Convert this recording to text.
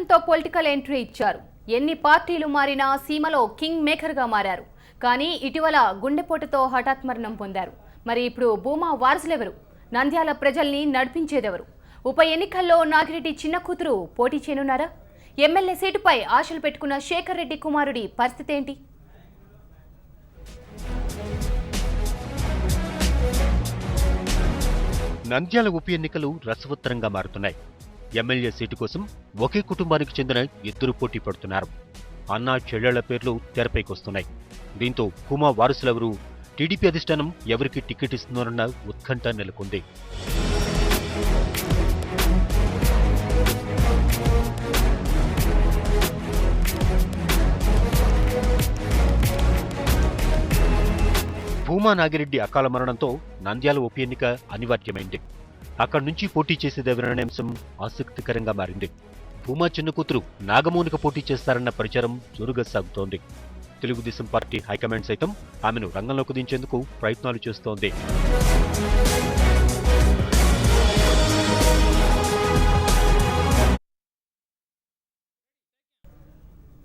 అస్త్రంతో political entry ఇచ్చారు. ఎన్ని పార్టీలు మారినా సీమలో కింగ్ మేకర్గా మారారు. కానీ ఇటీవల గుండెపోటుతో హఠాత్ మరణం పొందారు. మరి ఇప్పుడు భూమా వారసులెవరు? నంద్యాల ప్రజల్ని నడిపించేదెవరు? ఉప ఎన్నికల్లో నాగిరెడ్డి చిన్న కూతురు పోటీ చేయనున్నారా? ఎమ్మెల్యే సీటుపై ఆశలు పెట్టుకున్న శేఖర్ రెడ్డి కుమారుడి పరిస్థితి ఏంటి? నంద్యాల ఉప ఎన్నికలు రసవత్తరంగా మారుతున్నాయి. ఎమ్మెల్యే సీటు కోసం ఒకే కుటుంబానికి చెందిన ఇద్దరు పోటీ పడుతున్నారు. అన్నా చెల్లెళ్ల పేర్లు తెరపైకొస్తున్నాయి. దీంతో భూమా వారసులెవరు, టీడీపీ అధిష్టానం ఎవరికి టికెట్ ఇస్తున్నారన్న ఉత్కంఠ నెలకొంది. భూమా నాగిరెడ్డి అకాల మరణంతో నంద్యాల ఉప ఎన్నిక అనివార్యమైంది. అక్కడి నుంచి పోటీ చేసేదెవరనే అంశం ఆసక్తికరంగా మారింది. భూమా చిన్న కూతురు నాగమోనిక పోటీ చేస్తారన్న ప్రచారం జోరుగా సాగుతోంది. తెలుగుదేశం పార్టీ హైకమాండ్ సైతం ఆమెను రంగంలోకి దించేందుకు ప్రయత్నాలు చేస్తోంది.